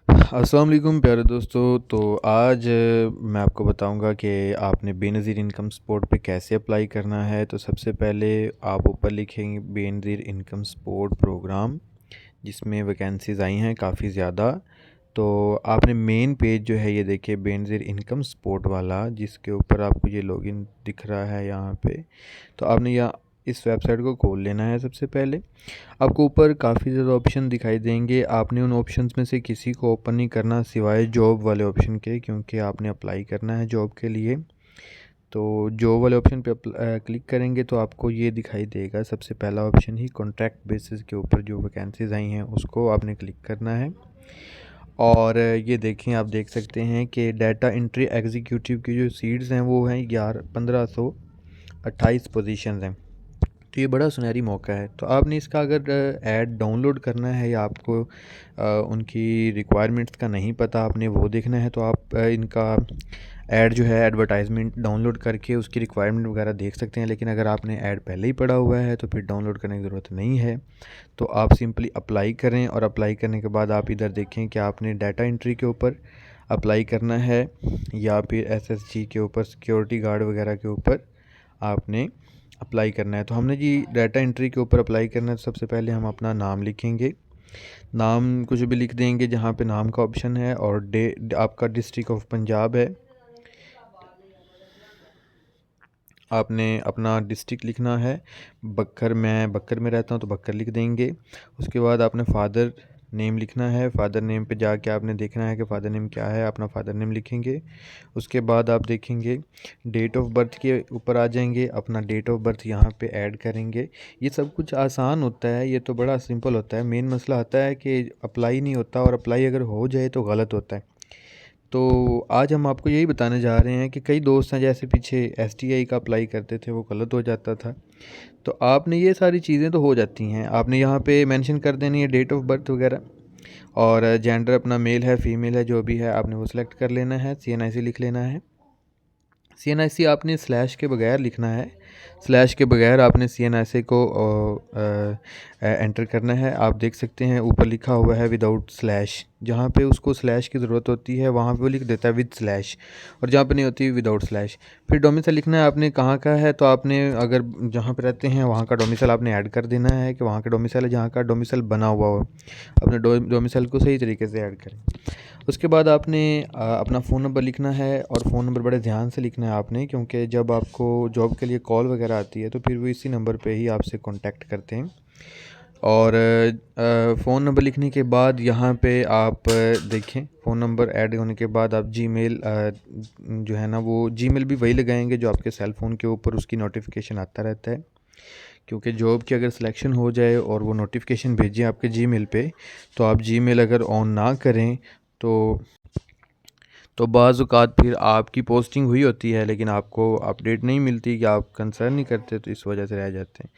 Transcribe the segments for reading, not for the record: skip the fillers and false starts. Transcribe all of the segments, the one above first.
अस्सलाम वालेकुम प्यारे दोस्तों। तो आज मैं आपको बताऊंगा कि आपने बेनज़ीर इनकम सपोर्ट पे कैसे अप्लाई करना है। तो सबसे पहले आप ऊपर लिखेंगे बेनज़ीर इनकम सपोर्ट प्रोग्राम, जिसमें वैकेंसीज़ आई हैं काफ़ी ज़्यादा। तो आपने मेन पेज जो है ये देखिए बेनज़ीर इनकम सपोर्ट वाला, जिसके ऊपर आपको ये लॉगिन दिख रहा है यहाँ पे। तो आपने यहाँ इस वेबसाइट को खोल लेना है। सबसे पहले आपको ऊपर काफ़ी ज़्यादा ऑप्शन दिखाई देंगे। आपने उन ऑप्शंस में से किसी को ओपन नहीं करना सिवाय जॉब वाले ऑप्शन के, क्योंकि आपने अप्लाई करना है जॉब के लिए। तो जॉब वाले ऑप्शन पे क्लिक करेंगे तो आपको ये दिखाई देगा सबसे पहला ऑप्शन ही कॉन्ट्रैक्ट बेसिस के ऊपर जो वैकेंसीज़ आई हैं उसको आपने क्लिक करना है। और ये देखें, आप देख सकते हैं कि डाटा एंट्री एग्जीक्यूटिव की जो सीट्स हैं वो हैं 1528 पोजीशंस हैं। तो ये बड़ा सुनहरी मौका है। तो आपने इसका अगर ऐड डाउनलोड करना है या आपको उनकी रिक्वायरमेंट्स का नहीं पता, आपने वो देखना है, तो आप इनका ऐड जो है एडवर्टाइजमेंट डाउनलोड करके उसकी रिक्वायरमेंट वगैरह देख सकते हैं। लेकिन अगर आपने ऐड पहले ही पढ़ा हुआ है तो फिर डाउनलोड करने की ज़रूरत नहीं है। तो आप सिंपली अप्लाई करें, और अप्लाई करने के बाद आप इधर देखें कि आपने डाटा एंट्री के ऊपर अप्लाई करना है या फिर एसएसजी के ऊपर, सिक्योरिटी गार्ड वगैरह के ऊपर आपने अप्लाई करना है। तो हमने जी डाटा एंट्री के ऊपर अप्लाई करना है। तो सबसे पहले हम अपना नाम लिखेंगे, नाम कुछ भी लिख देंगे जहाँ पे नाम का ऑप्शन है, और आपका डिस्ट्रिक्ट ऑफ पंजाब है, आपने अपना डिस्ट्रिक्ट लिखना है। मैं बक्कर में रहता हूँ तो बक्कर लिख देंगे। उसके बाद आपने फ़ादर नेम लिखना है। फ़ादर नेम पे जाके आपने देखना है कि फ़ादर नेम क्या है, अपना फ़ादर नेम लिखेंगे। उसके बाद आप देखेंगे डेट ऑफ बर्थ के ऊपर आ जाएंगे, अपना डेट ऑफ बर्थ यहाँ पे ऐड करेंगे। ये सब कुछ आसान होता है, ये तो बड़ा सिंपल होता है। मेन मसला आता है कि अप्लाई नहीं होता, और अप्लाई अगर हो जाए तो गलत होता है। तो आज हम आपको यही बताने जा रहे हैं कि कई दोस्त हैं जैसे पीछे एसटीआई का अप्लाई करते थे, वो गलत हो जाता था। तो आपने ये सारी चीज़ें तो हो जाती हैं, आपने यहाँ पे मेंशन कर देनी है डेट ऑफ बर्थ वगैरह, और जेंडर अपना मेल है फीमेल है जो भी है आपने वो सिलेक्ट कर लेना है। सीएनआईसी लिख लेना है। सीएनआईसी आपने स्लैश के बगैर लिखना है, स्लैश के बगैर आपने सीएनआईसी को एंटर करना है। आप देख सकते हैं ऊपर लिखा हुआ है विदाउट स्लैश, जहाँ पे उसको स्लैश की ज़रूरत होती है वहाँ पे वो लिख देता है विद स्लैश, और जहाँ पे नहीं होती विदाउट स्लैश। फिर डोमिसाइल लिखना है आपने कहाँ का है। तो आपने अगर जहाँ पे रहते हैं वहाँ का डोमिसाइल आपने ऐड कर देना है कि वहाँ का डोमिसाइल है, जहाँ का डोमिसाइल बना हुआ हो। अपने डोमिसाइल को सही तरीके से ऐड करें। उसके बाद आपने अपना फ़ोन नंबर लिखना है, और फ़ोन नंबर बड़े ध्यान से लिखना है आपने, क्योंकि जब आपको जॉब के लिए कॉल वगैरह आती है तो फिर वो इसी नंबर पे ही आपसे कांटेक्ट करते हैं। और फ़ोन नंबर लिखने के बाद यहाँ पे आप देखें, फ़ोन नंबर ऐड होने के बाद आप जीमेल जो है ना वो जीमेल भी वही लगाएंगे जो आपके सेल फ़ोन के ऊपर उसकी नोटिफिकेशन आता रहता है। क्योंकि जॉब की अगर सिलेक्शन हो जाए और वो नोटिफिकेशन भेजें आपके जीमेल पे, तो आप जीमेल अगर ऑन ना करें तो बाज़ औक़ात फिर आपकी पोस्टिंग हुई होती है लेकिन आपको अपडेट नहीं मिलती, कि आप कंसर्न नहीं करते, तो इस वजह से रह जाते हैं।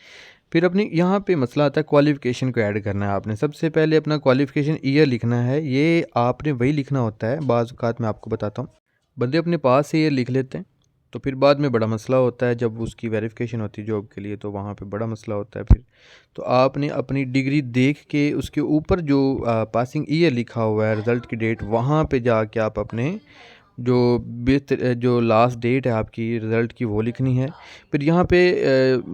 फिर अपनी यहाँ पे मसला आता है क्वालिफ़िकेशन को ऐड करना है आपने। सबसे पहले अपना क्वालिफ़िकेशन ईयर लिखना है। ये आपने वही लिखना होता है, बाज़ औक़ात मैं आपको बताता हूँ बंदे अपने पास से ईयर लिख लेते हैं, तो फिर बाद में बड़ा मसला होता है जब उसकी वेरिफिकेशन होती है जॉब के लिए, तो वहाँ पे बड़ा मसला होता है फिर। तो आपने अपनी डिग्री देख के उसके ऊपर जो पासिंग ईयर लिखा हुआ है, रिज़ल्ट की डेट, वहाँ पे जाके आप अपने जो जो लास्ट डेट है आपकी रिज़ल्ट की वो लिखनी है। फिर यहाँ पे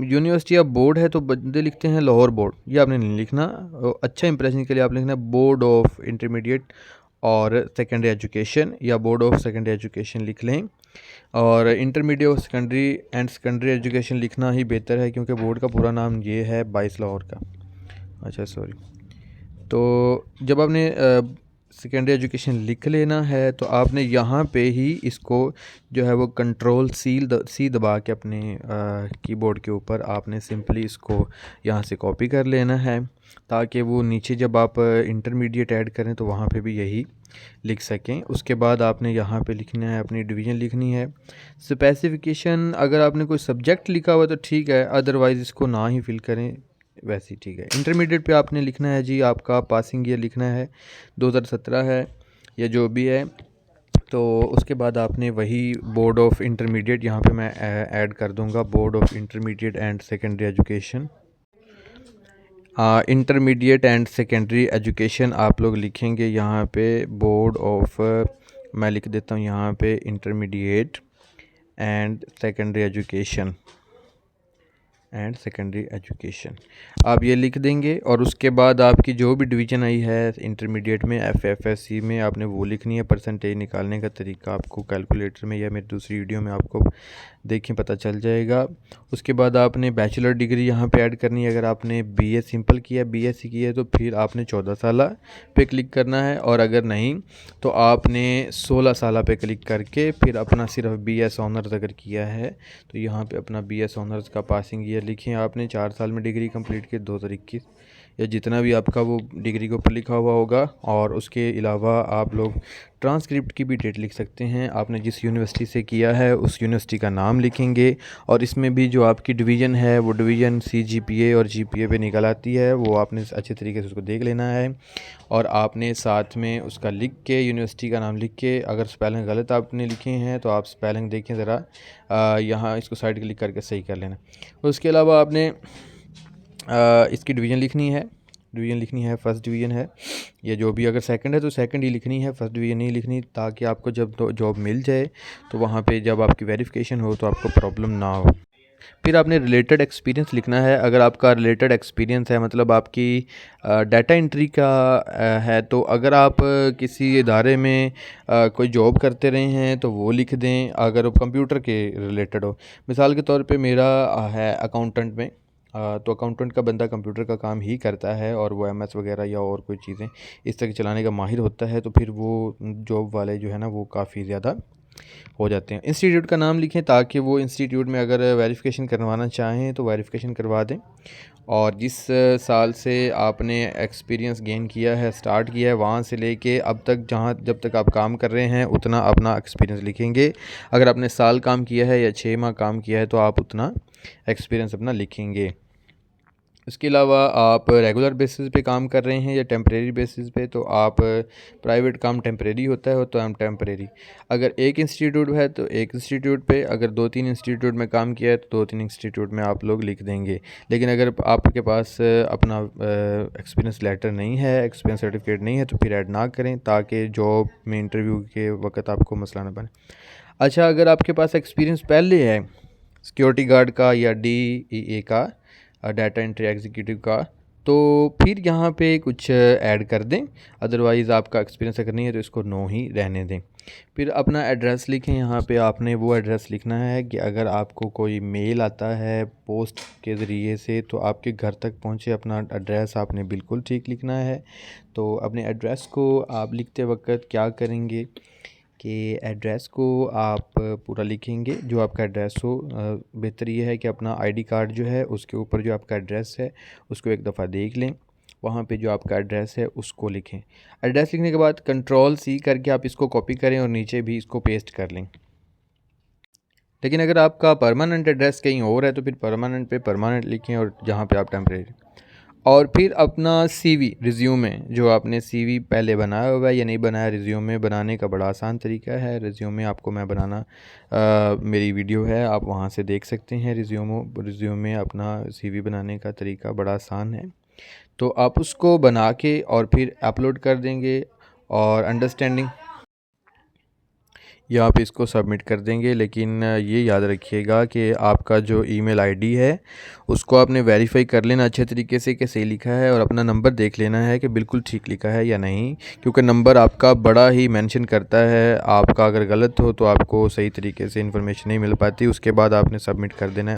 यूनिवर्सिटी या बोर्ड है तो बंदे लिखते हैं लाहौर बोर्ड, ये आपने नहीं लिखना। अच्छा इंप्रेशन के लिए आप लिखना है बोर्ड ऑफ इंटरमीडिएट और सेकेंडरी एजुकेशन, या बोर्ड ऑफ सेकेंडरी एजुकेशन लिख लें। और इंटरमीडिएट और सेकेंडरी एजुकेशन लिखना ही बेहतर है, क्योंकि बोर्ड का पूरा नाम ये है 22 लाहौर का। अच्छा सॉरी। तो जब आपने सेकेंडरी एजुकेशन लिख लेना है तो आपने यहाँ पे ही इसको जो है वो कंट्रोल सी दबा के अपने कीबोर्ड के ऊपर आपने सिंपली इसको यहाँ से कॉपी कर लेना है, ताकि वो नीचे जब आप इंटरमीडिएट ऐड करें तो वहाँ पे भी यही लिख सकें। उसके बाद आपने यहाँ पे लिखना है, अपनी डिवीज़न लिखनी है। स्पेसिफिकेशन अगर आपने कोई सब्जेक्ट लिखा हुआ तो ठीक है, अदरवाइज़ इसको ना ही फिल करें, वैसे ही ठीक है। इंटरमीडिएट पे आपने लिखना है जी आपका पासिंग ईयर लिखना है 2017 है या जो भी है। तो उसके बाद आपने वही बोर्ड ऑफ इंटरमीडिएट यहाँ पे मैं ऐड कर दूँगा, board of intermediate and secondary education. Intermediate and secondary education आप लोग लिखेंगे यहाँ पे बोर्ड ऑफ, मैं लिख देता हूँ यहाँ पे इंटरमीडिएट एंड सेकेंडरी एजुकेशन आप ये लिख देंगे। और उसके बाद आपकी जो भी डिवीज़न आई है इंटरमीडिएट में FFSC में आपने वो लिखनी है। परसेंटेज निकालने का तरीका आपको कैलकुलेटर में या मेरी दूसरी वीडियो में आपको देखें पता चल जाएगा। उसके बाद आपने बैचलर डिग्री यहाँ पे ऐड करनी है। अगर आपने BA सिंपल किया, BSc किया है तो फिर आपने 14 साल पे क्लिक करना है, और अगर नहीं तो आपने 16 साल पे क्लिक करके फिर अपना सिर्फ BS ऑनर्स अगर किया है तो यहाँ पे अपना BS ऑनर्स का पासिंग ईयर लिखें। आपने 4 साल में डिग्री कंप्लीट की, 2021 या जितना भी आपका वो डिग्री के ऊपर लिखा हुआ होगा। और उसके अलावा आप लोग ट्रांसक्रिप्ट की भी डेट लिख सकते हैं। आपने जिस यूनिवर्सिटी से किया है उस यूनिवर्सिटी का नाम लिखेंगे, और इसमें भी जो आपकी डिवीज़न है वो डिवीज़न CGPA और GPA पे निकल आती है, वो आपने अच्छे तरीके से उसको देख लेना है। और आपने साथ में उसका लिख के यूनिवर्सिटी का नाम लिख के, अगर स्पेलिंग गलत आपने लिखे हैं तो आप स्पेलिंग देखें ज़रा, यहाँ इसको साइड क्लिक करके सही कर लेना। उसके अलावा आपने इसकी डिवीज़न लिखनी है, फर्स्ट डिवीज़न है, या जो भी अगर सेकंड है तो सेकंड ही लिखनी है, फर्स्ट डिवीज़न नहीं लिखनी, ताकि आपको जब जॉब मिल जाए तो वहाँ पे जब आपकी वेरिफिकेशन हो तो आपको प्रॉब्लम ना हो। फिर आपने रिलेटेड एक्सपीरियंस लिखना है। अगर आपका रिलेटेड एक्सपीरियंस है मतलब आपकी डाटा एंट्री का है, तो अगर आप किसी इदारे में कोई जॉब करते रहे हैं तो वो लिख दें। अगर वो कंप्यूटर के रिलेटेड हो, मिसाल के तौर पे मेरा है अकाउंटेंट में, तो अकाउंटेंट का बंदा कंप्यूटर का काम ही करता है और वो MS वगैरह या और कोई चीज़ें इस तरह चलाने का माहिर होता है, तो फिर वो जॉब वाले जो है ना वो काफ़ी ज़्यादा हो जाते हैं। इंस्टीट्यूट का नाम लिखें ताकि वो इंस्टीट्यूट में अगर वेरिफिकेशन करवाना चाहें तो वेरिफिकेशन करवा दें। और जिस साल से आपने एक्सपीरियंस गेन किया है, स्टार्ट किया है, वहाँ से लेके अब तक जब तक आप काम कर रहे हैं उतना अपना एक्सपीरियंस लिखेंगे। अगर आपने साल काम किया है या 6 माह काम किया है तो आप उतना एक्सपीरियंस अपना लिखेंगे। इसके अलावा आप रेगुलर बेसिस पे काम कर रहे हैं या टेम्परेरी बेसिस पे, तो आप प्राइवेट काम टेम्परेरी होता है तो हम टेम्परेरी। अगर एक इंस्टीट्यूट है तो एक इंस्टीट्यूट पे, अगर 2-3 इंस्टीट्यूट में काम किया है तो 2-3 इंस्टीट्यूट में आप लोग लिख देंगे। लेकिन अगर आपके पास अपना एक्सपीरियंस लेटर नहीं है, एक्सपीरियंस सर्टिफिकेट नहीं है, तो फिर ऐड ना करें ताकि जॉब में इंटरव्यू के वक्त आपको मसला ना बने। अच्छा, अगर आपके पास एक्सपीरियंस पहले है सिक्योरिटी गार्ड का या DEA का, डाटा एंट्री एग्जीक्यूटिव का, तो फिर यहाँ पे कुछ ऐड कर दें। अदरवाइज़ आपका एक्सपीरियंस अगर नहीं है तो इसको नो ही रहने दें। फिर अपना एड्रेस लिखें। यहाँ पे आपने वो एड्रेस लिखना है कि अगर आपको कोई मेल आता है पोस्ट के ज़रिए से तो आपके घर तक पहुँचे। अपना एड्रेस आपने बिल्कुल ठीक लिखना है। तो अपने एड्रेस को आप लिखते वक्त क्या करेंगे कि एड्रेस को आप पूरा लिखेंगे जो आपका एड्रेस हो। बेहतर ये है कि अपना ID कार्ड जो है उसके ऊपर जो आपका एड्रेस है उसको एक दफ़ा देख लें, वहाँ पे जो आपका एड्रेस है उसको लिखें। एड्रेस लिखने के बाद Ctrl+C करके आप इसको कॉपी करें और नीचे भी इसको पेस्ट कर लें। लेकिन अगर आपका परमानेंट एड्रेस कहीं और है तो फिर परमानेंट पे परमानेंट लिखें और जहाँ पे आप टेम्परेरी। और फिर अपना CV रिज्यूमे, जो आपने CV पहले बनाया हुआ है या नहीं बनाया, रिज्यूमे बनाने का बड़ा आसान तरीका है। रिज्यूमे आपको मैं बनाना मेरी वीडियो है, आप वहाँ से देख सकते हैं। रिज्यूमे अपना CV बनाने का तरीका बड़ा आसान है, तो आप उसको बना के और फिर अपलोड कर देंगे और अंडरस्टैंडिंग यहाँ पे इसको सबमिट कर देंगे। लेकिन ये याद रखिएगा कि आपका जो ईमेल ID है उसको आपने वेरीफाई कर लेना अच्छे तरीके से कि सही लिखा है, और अपना नंबर देख लेना है कि बिल्कुल ठीक लिखा है या नहीं, क्योंकि नंबर आपका बड़ा ही मेंशन करता है। आपका अगर गलत हो तो आपको सही तरीके से इन्फॉर्मेशन नहीं मिल पाती। उसके बाद आपने सबमिट कर देना है।